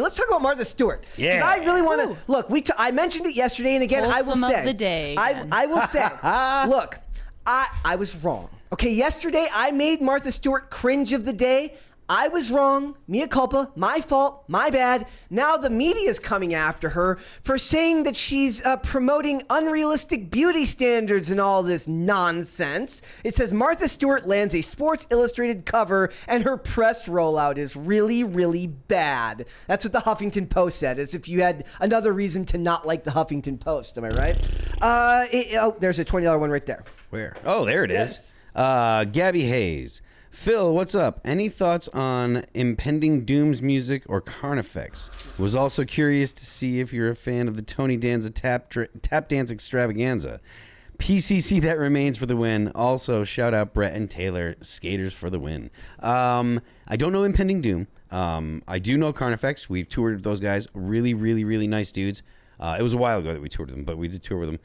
let's talk about Martha Stewart. Yeah. I really want to look. I mentioned it yesterday, and again, I will say, of the day I will say, look, I was wrong. Okay, yesterday I made Martha Stewart cringe of the day. I was wrong. Mea culpa. My fault. My bad. Now the media is coming after her for saying that she's promoting unrealistic beauty standards and all this nonsense. It says Martha Stewart lands a Sports Illustrated cover and her press rollout is really, really bad. That's what the Huffington Post said, as if you had another reason to not like the Huffington Post. Am I right? There's a $20 one right there. Where? Oh, there it is. Gabby Hayes. Phil, what's up? Any thoughts on impending Doom's music or Carnifex? Was also curious to see if you're a fan of the Tony Danza tap dance extravaganza. PCC that remains for the win. Also, shout out Brett and Taylor, skaters for the win. I don't know Impending Doom. I do know Carnifex. We've toured with those guys. Really, really, really nice dudes. It was a while ago that we toured with them, but we did tour with them.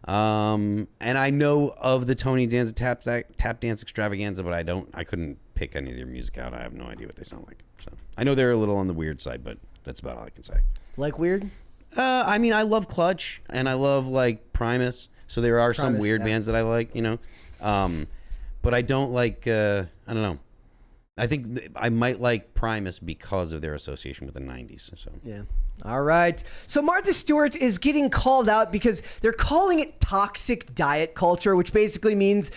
And I know of the Tony Danza tap dance extravaganza, but I couldn't pick any of their music out. I have no idea what they sound like. So I know they're a little on the weird side, but that's about all I can say. Like weird? I mean, I love Clutch and I love like Primus. So there are some weird bands that I like, you know. But I don't like, I don't know. I think I might like Primus because of their association with the 90s. So yeah. All right. So Martha Stewart is getting called out because they're calling it toxic diet culture, which basically means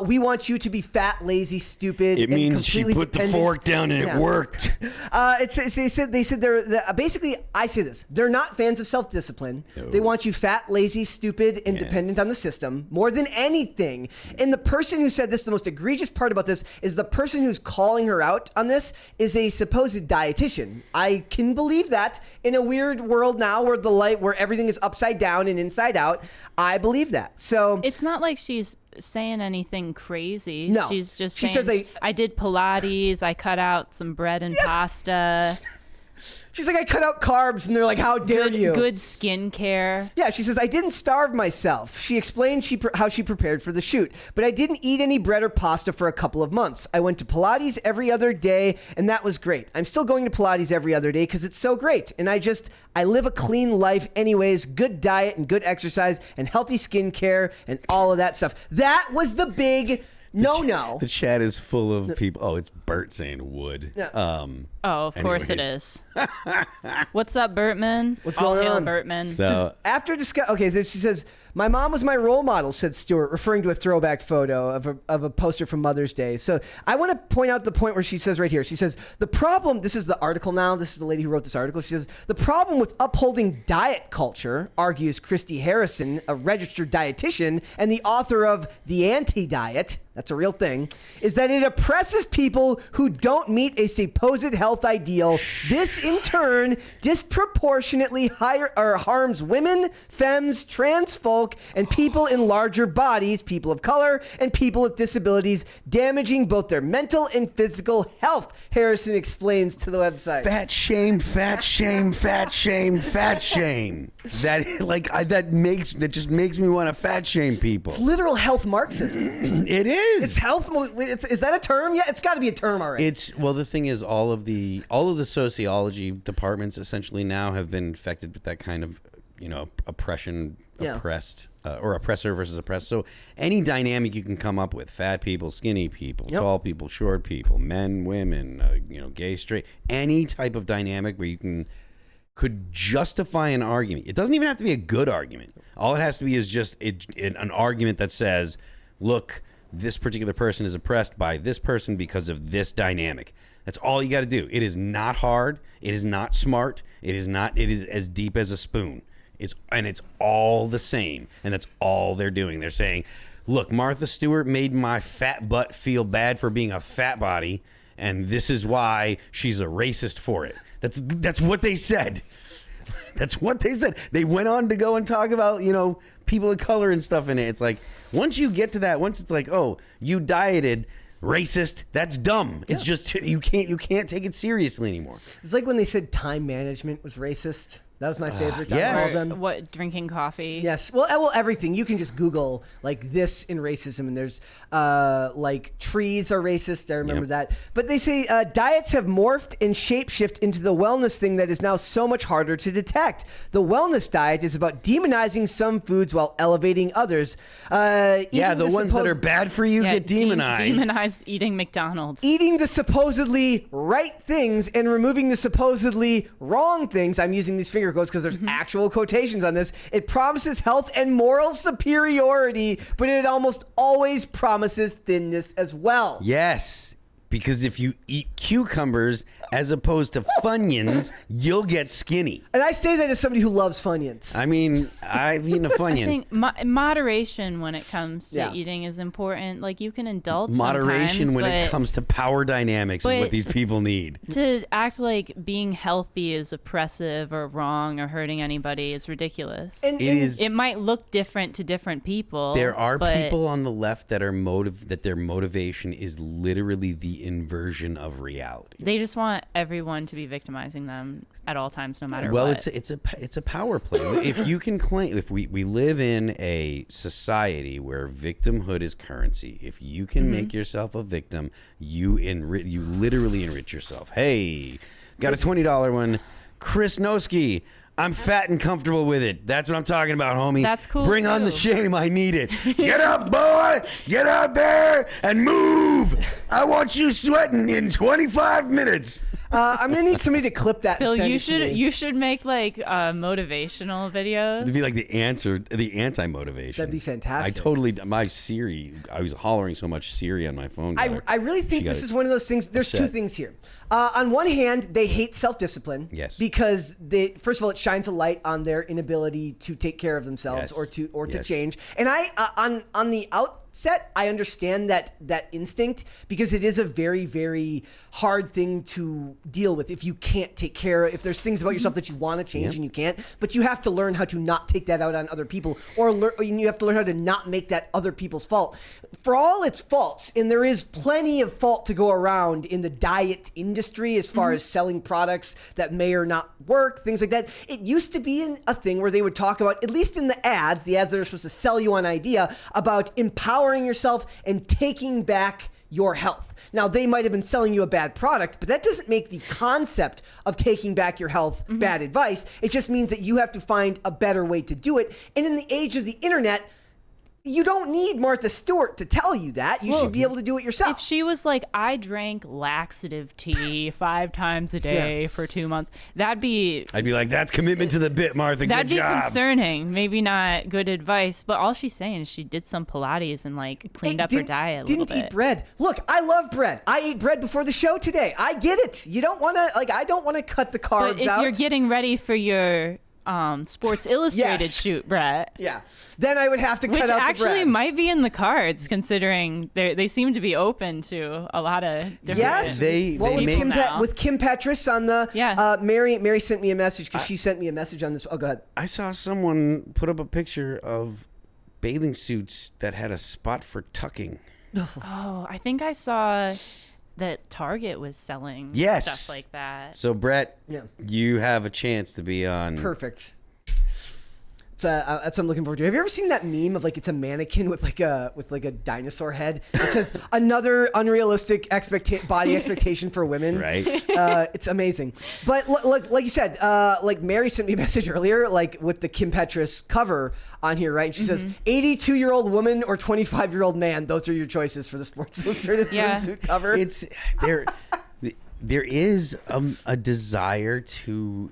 we want you to be fat, lazy, stupid. It means she put dependent. The fork down and it worked. They said they're basically, I say this, they're not fans of self-discipline. No. They want you fat, lazy, stupid, and dependent on the system more than anything. And the person who said this, the most egregious part about this is the person who's calling her out on this is a supposed dietitian. I can believe that in a weird world now where everything is upside down and inside out. I believe that. So it's not like she's saying anything crazy. No, she's just she saying, says I did Pilates, I cut out some bread and pasta. She's like, I cut out carbs, and they're like, how dare you? Good skincare. Yeah, she says, I didn't starve myself. She explained how she prepared for the shoot, but I didn't eat any bread or pasta for a couple of months. I went to Pilates every other day, and that was great. I'm still going to Pilates every other day because it's so great, and I live a clean life anyways, good diet and good exercise and healthy skincare and all of that stuff. That was the big... No. The chat is full of people. Oh, it's Bert saying wood. Yeah. Of course it is. What's up, Bertman? What's going on? Bertman. So, after she says, my mom was my role model, said Stewart, referring to a throwback photo of a poster from Mother's Day. So I want to point out the point where she says right here, she says, the problem, this is the article now, this is the lady who wrote this article, she says, the problem with upholding diet culture, argues Christy Harrison, a registered dietitian and the author of The Anti-Diet, that's a real thing, is that it oppresses people who don't meet a supposed health ideal. This, in turn, disproportionately harms women, femmes, trans folk, and people in larger bodies, people of color, and people with disabilities, damaging both their mental and physical health, Harrison explains to the website. Fat shame, fat shame, fat shame, fat shame. That just makes me want to fat shame people. It's literal health Marxism. It is. It's health. Is that a term? Yeah, it's got to be a term already. The thing is, all of the sociology departments essentially now have been infected with that kind of, oppression, oppressed, or oppressor versus oppressed. So any dynamic you can come up with, fat people, skinny people, tall people, short people, men, women, gay, straight, any type of dynamic where you could justify an argument. It doesn't even have to be a good argument. All it has to be is just an argument that says, look, this particular person is oppressed by this person because of this dynamic. That's all you got to do. It is not hard. It is not smart. It is as deep as a spoon. It's all the same. And that's all they're doing. They're saying, look, Martha Stewart made my fat butt feel bad for being a fat body, and this is why she's a racist for it. That's what they said. That's what they said. They went on to go and talk about, people of color and stuff in it. It's like, once you get to that, once it's like, oh, you dieted, racist, that's dumb. It's just, you can't take it seriously anymore. It's like when they said time management was racist. That was my favorite. yes. Out of all of them. What, drinking coffee? Yes. Well, everything. You can just Google like this in racism, and there's like trees are racist. I remember that. But they say diets have morphed and shapeshift into the wellness thing that is now so much harder to detect. The wellness diet is about demonizing some foods while elevating others. The ones that are bad for you get demonized. Demonize eating McDonald's. Eating the supposedly right things and removing the supposedly wrong things. I'm using these finger quotes because there's actual quotations on this. It promises health and moral superiority, but it almost always promises thinness as well. Yes, because if you eat cucumbers as opposed to Funyuns, you'll get skinny. And I say that as somebody who loves Funyuns. I mean, I've eaten a Funyun. I think moderation when it comes to eating is important. Like, you can indulge Moderation sometimes, when it comes to power dynamics is what these people need. To act like being healthy is oppressive or wrong or hurting anybody is ridiculous. It might look different to different people. There are people on the left that are that their motivation is literally the inversion of reality. They just want everyone to be victimizing them at all times, no matter what. Well, it's a power play. If you can claim, if we live in a society where victimhood is currency, if you can make yourself a victim, you literally enrich yourself. Hey, got a $20 one, Chris Noski. I'm fat and comfortable with it. That's what I'm talking about, homie. That's cool. Bring on the shame. I need it. Get up, boy. Get out there and move. I want you sweating in 25 minutes. I'm gonna need somebody to clip that. Phil, and send you it to me. should make like motivational videos. It'd be like the anti-motivation. That'd be fantastic. I was hollering so much Siri on my phone. I really think this is one of those things. There's two things here. On one hand, they hate self-discipline. Yes. Because first of all, it shines a light on their inability to take care of themselves or to change. And on the outset, I understand that instinct because it is a very, very hard thing to deal with if you can't take care of, if there's things about yourself that you want to change and you can't, but you have to learn how to not take that out on other people or you have to learn how to not make that other people's fault. For all its faults, and there is plenty of fault to go around in the diet industry as far as selling products that may or not work, things like that. It used to be a thing where they would talk about, at least in the ads that are supposed to sell you an idea, about empowering yourself and taking back your health. Now, they might have been selling you a bad product, but that doesn't make the concept of taking back your health bad advice. It just means that you have to find a better way to do it. And in the age of the internet, you don't need Martha Stewart to tell you that. You should be able to do it yourself. If she was like, I drank laxative tea 5 times a day for 2 months, I'd be like, that's commitment to the bit, Martha. That'd Good job. be concerning. Maybe not good advice, but all she's saying is she did some Pilates and like cleaned up her diet a little bit. Didn't eat bread. Look, I love bread. I ate bread before the show today. I get it. You don't want to, I don't want to cut the carbs but if out. you're getting ready for your Sports Illustrated shoot, Brett. Yeah. Then I would have to cut Which out the bread. actually might be in the cards, considering they seem to be open to a lot of different. Yes, with Kim Petras on the Mary sent me a message because she sent me a message on this. Oh, go ahead. I saw someone put up a picture of bathing suits that had a spot for tucking. Oh, I think I saw that Target was selling stuff like that. So Brett, you have a chance to be on. Perfect. That's what I'm looking forward to. Have you ever seen that meme of like it's a mannequin with like a dinosaur head? It says another unrealistic body expectation for women. Right. It's amazing. But like you said, like Mary sent me a message earlier, like with the Kim Petras cover on here, right? And she says, 82-year-old woman or 25-year-old man. Those are your choices for the Sports Illustrated swimsuit cover. It's there. There is a desire to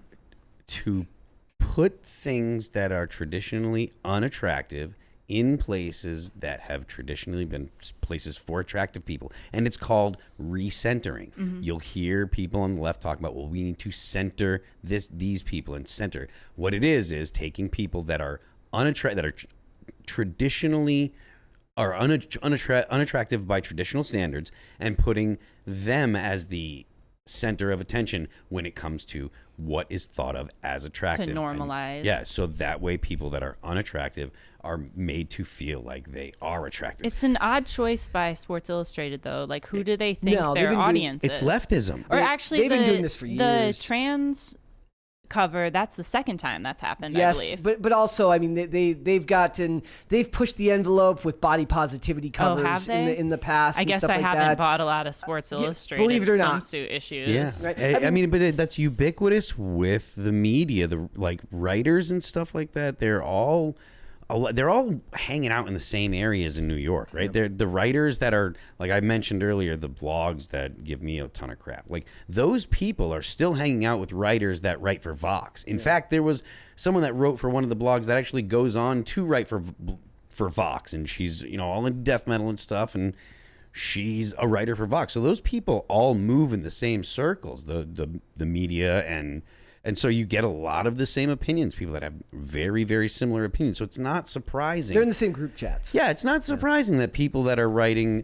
put things that are traditionally unattractive in places that have traditionally been places for attractive people, and it's called recentering. You'll hear people on the left talk about, well, we need to center these people and center. What it is taking people that are traditionally are unattractive by traditional standards and putting them as the center of attention when it comes to what is thought of as attractive. To normalize. So that way people that are unattractive are made to feel like they are attractive. It's an odd choice by Sports Illustrated, though. Like, who do they think their audience is? It's leftism. Or actually, they've been doing this for years. The trans cover, that's the second time that's happened, I Yes, believe. but also, I mean, they've pushed the envelope with body positivity covers have they? in the past. I and guess stuff I like haven't that. bought a lot of Sports Illustrated believe it or not. swimsuit issues. Yeah, Right. I mean, but that's ubiquitous with the media, the like writers and stuff like that. They're all hanging out in the same areas in New York, right? They're the writers that are, like I mentioned earlier, the blogs that give me a ton of crap. Like those people are still hanging out with writers that write for Vox. In fact, there was someone that wrote for one of the blogs that actually goes on to write for Vox, and she's all in death metal and stuff, and she's a writer for Vox. So those people all move in the same circles, the media and so you get a lot of the same opinions, people that have very, very similar opinions. So it's not surprising. They're in the same group chats. Yeah, it's not surprising that people that are writing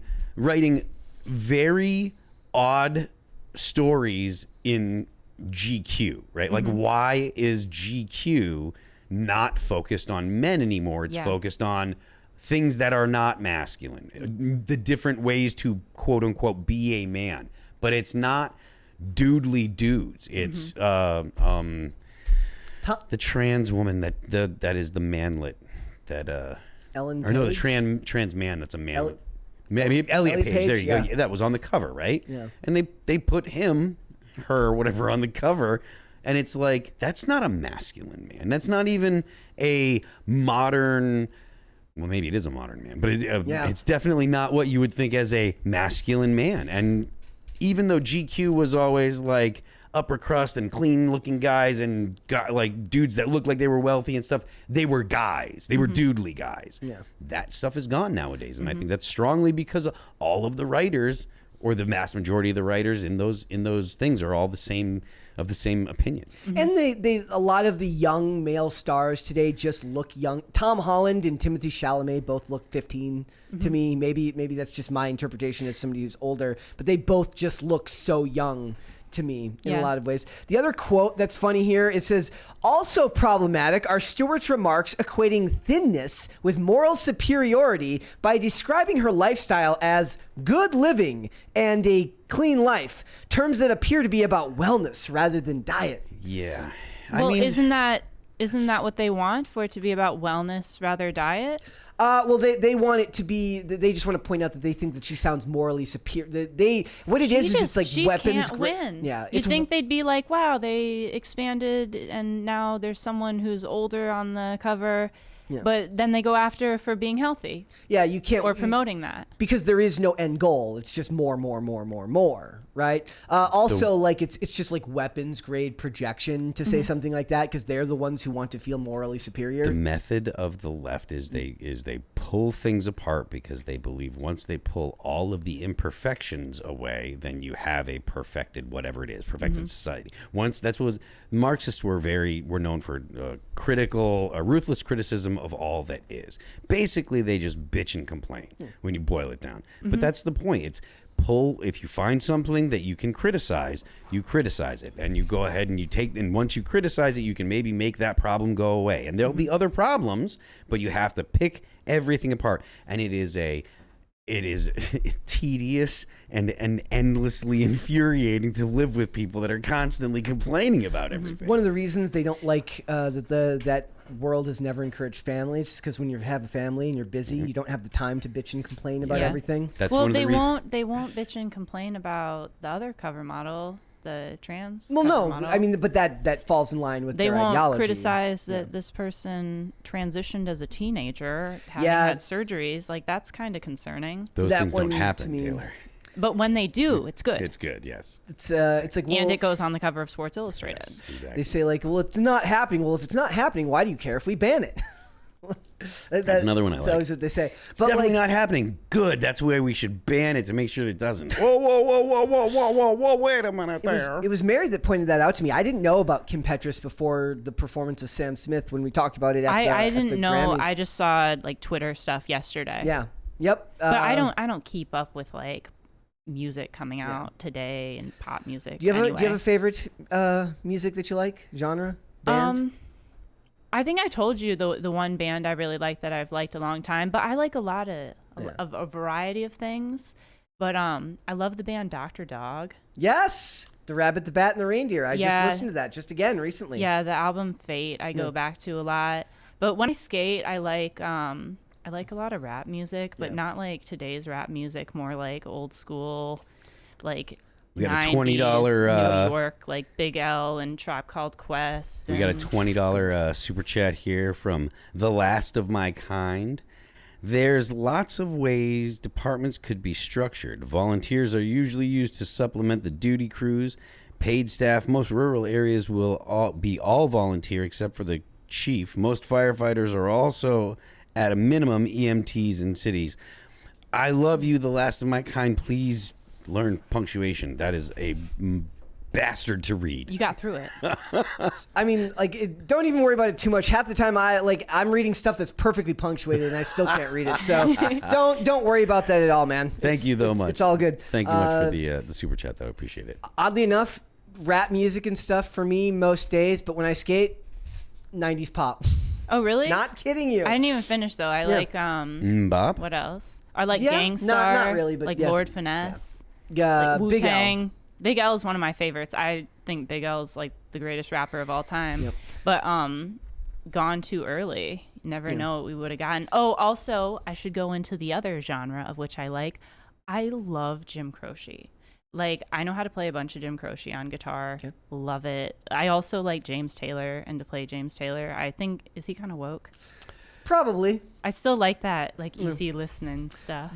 very odd stories in GQ, right? Like, why is GQ not focused on men anymore? It's focused on things that are not masculine, the different ways to quote unquote be a man. But it's not doodly dudes. It's the trans woman that is the manlet that Ellen or no, the Page? trans man that's a manlet. Elliot Page. There you go. yeah. That was on the cover, right? Yeah. And they put her, whatever, on the cover, and it's like, that's not a masculine man. That's not even a modern. Well, maybe it is a modern man, but it's definitely not what you would think as a masculine man. And even though GQ was always like upper crust and clean looking guys and like dudes that looked like they were wealthy and stuff, they were guys. They were doodly guys. Yeah. That stuff is gone nowadays. And I think that's strongly because all of the writers, or the vast majority of the writers in those things, are all the same opinion. And they a lot of the young male stars today just look young. Tom Holland and Timothée Chalamet both look 15 to me. Maybe that's just my interpretation as somebody who's older, but they both just look so young to me in a lot of ways. The other quote that's funny here, it says, also problematic are Stewart's remarks equating thinness with moral superiority by describing her lifestyle as good living and a clean life, terms that appear to be about wellness rather than diet. Yeah. Well, isn't that what they want, for it to be about wellness rather diet? Well, they want it to be. They just want to point out that they think that she sounds morally superior. It's like she weapons. Can't win. Yeah, you'd think they'd be like, wow, they expanded, and now there's someone who's older on the cover. Yeah. But then they go after her for being healthy. Yeah, you can't. Or promoting that. Because there is no end goal. It's just more, right? Also, like it's just like weapons grade projection to say something like that, because they're the ones who want to feel morally superior. The method of the left is they pull things apart because they believe once they pull all of the imperfections away, then you have a perfected whatever it is, perfected society. That's what Marxists were known for, ruthless criticism of all that is. Basically, they just bitch and complain when you boil it down. But that's the point. It's if you find something that you can criticize, you criticize it, and you go ahead and and once you criticize it, you can maybe make that problem go away. And there'll be other problems, but you have to pick everything apart. And it is tedious and endlessly infuriating to live with people that are constantly complaining about everything. One of the reasons they don't like that world has never encouraged families is because when you have a family and you're busy, you don't have the time to bitch and complain about everything. That's well, one of the they won't bitch and complain about the other cover model, the trans. Well, no, model. I mean, but that falls in line with they their won't ideology. criticize that this person transitioned as a teenager, having had surgeries. Like, that's kind of concerning. Those that things don't one, happen, to me, Taylor. But when they do, it's good. It's good, yes. It's like, well, and it goes on the cover of Sports Illustrated. Yes, exactly. They say, like, well, it's not happening. Well, if it's not happening, why do you care if we ban it? That's another one I like. That's always what they say. It's definitely not happening. Good. That's why we should ban it, to make sure it doesn't. Whoa, wait a minute there. It was Mary that pointed that out to me. I didn't know about Kim Petras before the performance of Sam Smith when we talked about it at I the didn't know. Grammys. I just saw like Twitter stuff yesterday. Yeah. Yep. But I don't keep up with like music coming out today and pop music. Do you have a favorite music that you like? Genre? Band? I think I told you the one band I really like that I've liked a long time, but I like a lot of a variety of things. But I love the band Dr. Dog. Yes. The Rabbit, the Bat, and the Reindeer. I just listened to that just again recently. Yeah, the album Fate I go back to a lot. But when I skate, I like a lot of rap music, but not like today's rap music, more like old school, like we got 90s, a $20 New York, like Big L and Tribe Called Quest. We got a $20 super chat here from The Last of My Kind. There's lots of ways departments could be structured. Volunteers are usually used to supplement the duty crews. Paid staff, most rural areas will be all volunteer except for the chief. Most firefighters are also, at a minimum, EMTs in cities. I love you, The Last of My Kind. Please learn punctuation. That is a bastard to read. You got through it. I mean, like, don't even worry about it too much. Half the time, I'm reading stuff that's perfectly punctuated, and I still can't read it. So don't worry about that at all, man. Thank you, though, much. It's all good. Thank you much for the super chat, though. I appreciate it. Oddly enough, rap music and stuff for me most days, but when I skate, 90s pop. Oh, really? Not kidding you. I didn't even finish though. I like Bop? what else? I like Yeah, Gangstar. not really, but like yeah. Lord Finesse. Big Like L. Wu-Tang. Big L is one of my favorites. I think Big L is like the greatest rapper of all time. Yep. But Gone Too Early. Never know what we would have gotten. Oh, also, I should go into the other genre of which I like. I love Jim Croce. Like, I know how to play a bunch of Jim Croce on guitar. Okay. Love it. I also like James Taylor, and to play James Taylor, I think, is he kind of woke? Probably. I still like that, like, easy listening stuff. I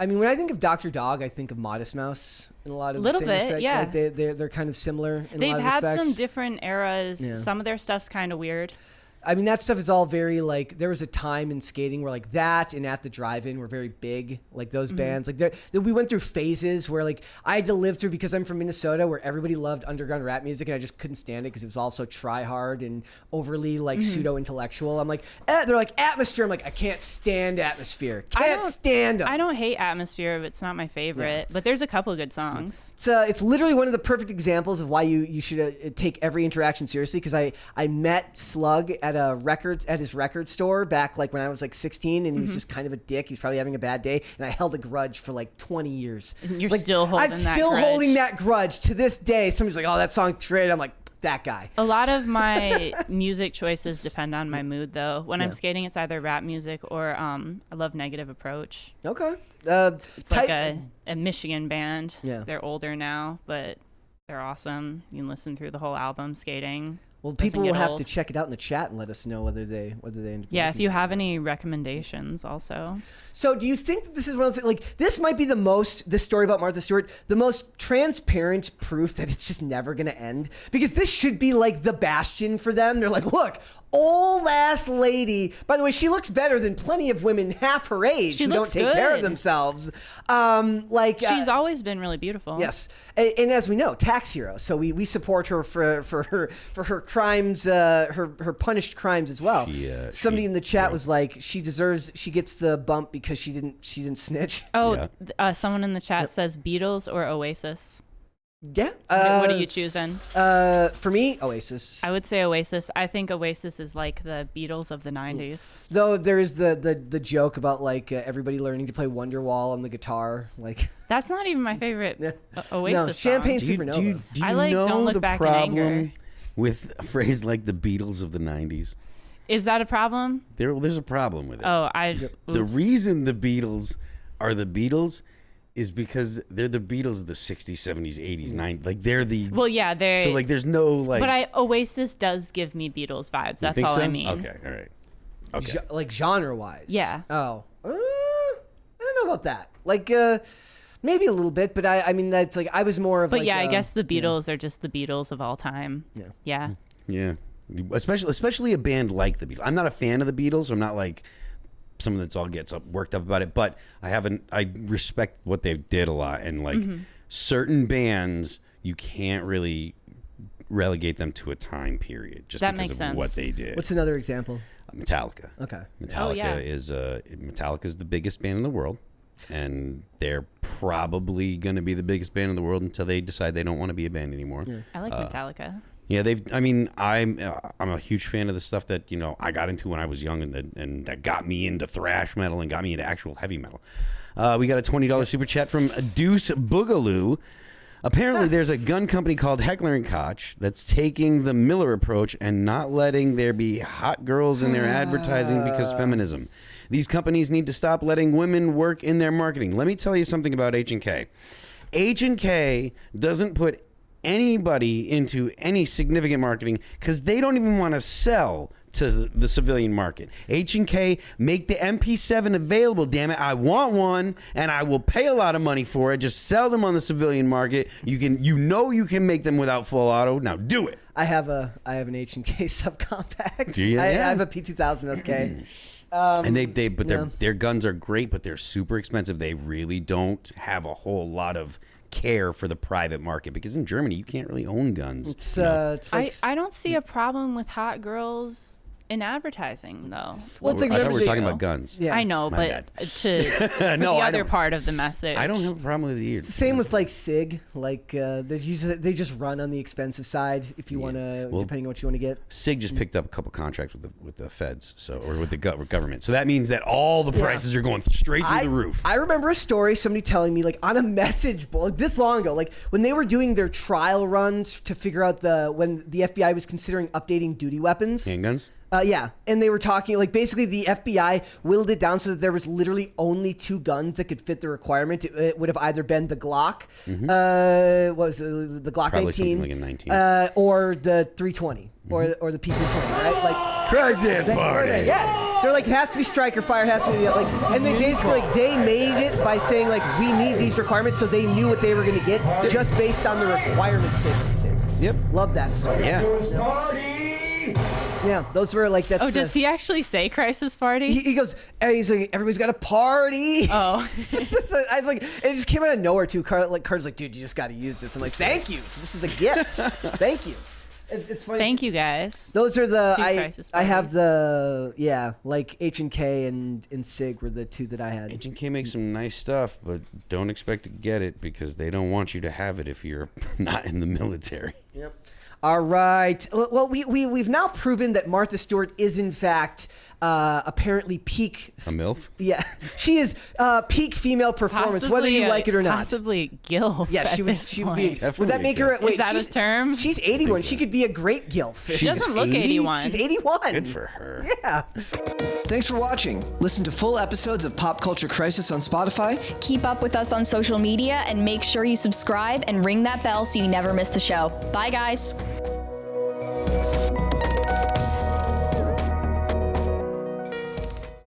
mean, when I think of Dr. Dog, I think of Modest Mouse in a lot of Little the same bit, respect. yeah. Like they're kind of similar in They've a lot of had respects. some different eras. Yeah. Some of their stuff's kind of weird. I mean, that stuff is all very, like, there was a time in skating where, like, that and At the Drive-In were very big, like, those bands. Like, we went through phases where, like, I had to live through, because I'm from Minnesota, where everybody loved underground rap music, and I just couldn't stand it because it was all so try-hard and overly, like, pseudo-intellectual. I'm like, they're like, Atmosphere. I'm like, I can't stand Atmosphere. Can't stand them. I don't hate Atmosphere, but it's not my favorite. But there's a couple of good songs. It's literally one of the perfect examples of why you should take every interaction seriously, because I met Slug at his record store back, like, when I was like 16, and he was just kind of a dick. He was probably having a bad day, and I held a grudge for like 20 years. And you're like, still holding I'm that still grudge. holding that grudge to this day. Somebody's like, "Oh, that song's great." I'm like, that guy. A lot of my music choices depend on my mood, though. When I'm skating, it's either rap music or I love Negative Approach. Okay. It's like a Michigan band. Yeah. They're older now, but they're awesome. You can listen through the whole album skating. Well, people will have old. to check it out in the chat and let us know whether they end up Yeah, liking if you it. have any recommendations also. So do you think that this is one of those, like, this might be this story about Martha Stewart, the most transparent proof that it's just never going to end? Because this should be like the bastion for them. They're like, look, old ass lady. By the way, she looks better than plenty of women half her age who don't looks take care of good. themselves. She's always been really beautiful. Yes, and as we know, tax hero. So we support her for her crimes, her punished crimes as well. Somebody in the chat was like, she gets the bump because she didn't snitch. Oh, someone in the chat says Beatles or Oasis. Yeah. What are you choosing? For me, Oasis. I would say Oasis. I think Oasis is like the Beatles of the 90s. Though there is the joke about, like, everybody learning to play Wonderwall on the guitar. Like, That's not even my favorite Oasis no, song. Champagne Do you Supernova. I like know Don't Look the Back in problem Anger. with a phrase like the Beatles of the 90s? Is that a problem? There's a problem with it. Oh, The oops. reason the Beatles are the Beatles is because they're the Beatles of the 60s, 70s, 80s, 90s. Like, they're the... Well, yeah, they're... So, like, there's no, like... But Oasis does give me Beatles vibes. That's all so? I mean. Okay, all right. Okay. Like, genre-wise. Yeah. Oh. I don't know about that. Like, maybe a little bit, but I mean, that's like, I was more of But like... yeah, I guess the Beatles are just the Beatles of all time. Yeah. Yeah. Yeah. Especially a band like the Beatles. I'm not a fan of the Beatles. So I'm not like someone that's all gets worked up about it, but I respect what they did a lot, and like certain bands you can't really relegate them to a time period just That because makes of sense. what they did. What's another example? Metallica. Okay. Metallica yeah. Metallica's the biggest band in the world, and they're probably going to be the biggest band in the world until they decide they don't want to be a band anymore. Yeah. I like Metallica. Yeah, I'm a huge fan of the stuff that, you know, I got into when I was young, and that got me into thrash metal and got me into actual heavy metal. We got a $20 super chat from Deuce Boogaloo. Apparently, there's a gun company called Heckler & Koch that's taking the Miller approach and not letting there be hot girls in their advertising because feminism. These companies need to stop letting women work in their marketing. Let me tell you something about H&K. H&K doesn't put anybody into any significant marketing because they don't even want to sell to the civilian market. H&K make the MP7 available, damn it. I want one and I will pay a lot of money for it. Just sell them on the civilian market. You can make them without full auto. Now do it. I have an H&K subcompact. Do you? I have a P2000 SK. And their guns are great, but they're super expensive. They really don't have a whole lot of care for the private market because in Germany you can't really own guns. It's like, I don't see a problem with hot girls in advertising, though. Well, it's like I thought we were talking about guns. Yeah. I know, My but bad. to No, the I other don't. part of the message. I don't have a problem with it either. it's the same with like SIG. Like they just run on the expensive side if you want to, depending on what you want to get. SIG just picked up a couple contracts with the feds, or with the government. So that means that all the prices are going straight through the roof. I remember a story, somebody telling me like on a message board this long ago, like when they were doing their trial runs to figure out when the FBI was considering updating duty weapons. Handguns? Yeah, and they were talking like basically the FBI whittled it down so that there was literally only 2 guns that could fit the requirement. It would have either been the Glock, what was the Glock Probably 19, something like a 19. or the 320, or the P320, right? Like Crisis party. yes, they're like it has to be striker fire, has to be like, and they basically like they made it by saying like we need these requirements, so they knew what they were going to get just based on the requirements they listed. Yep. Love that story. Yeah. Yeah, those were like that's. Oh, does he actually say crisis party? He goes, and he's like, everybody's got a party. Oh. I was like, it just came out of nowhere too. Carter's like, dude, you just got to use this. I'm like, thank you. This is a gift. Thank you. It's funny. Thank you, guys. Those are the crisis I have parties. the like H&K and SIG were the 2 that I had. H&K makes some nice stuff, but don't expect to get it because they don't want you to have it if you're not in the military. Yep. All right. Well, we've now proven that Martha Stewart is in fact apparently peak. A MILF? Yeah, she is peak female performance, whether you like it or not. Possibly GILF. Yeah, she would be. Definitely Would that make her? a Wait, Is that a term? She's 81. so. She could be a great gilf. She doesn't look 81. She's 81. Good for her. Yeah. Thanks for watching. Listen to full episodes of Pop Culture Crisis on Spotify. Keep up with us on social media and make sure you subscribe and ring that bell so you never miss the show. Bye, guys.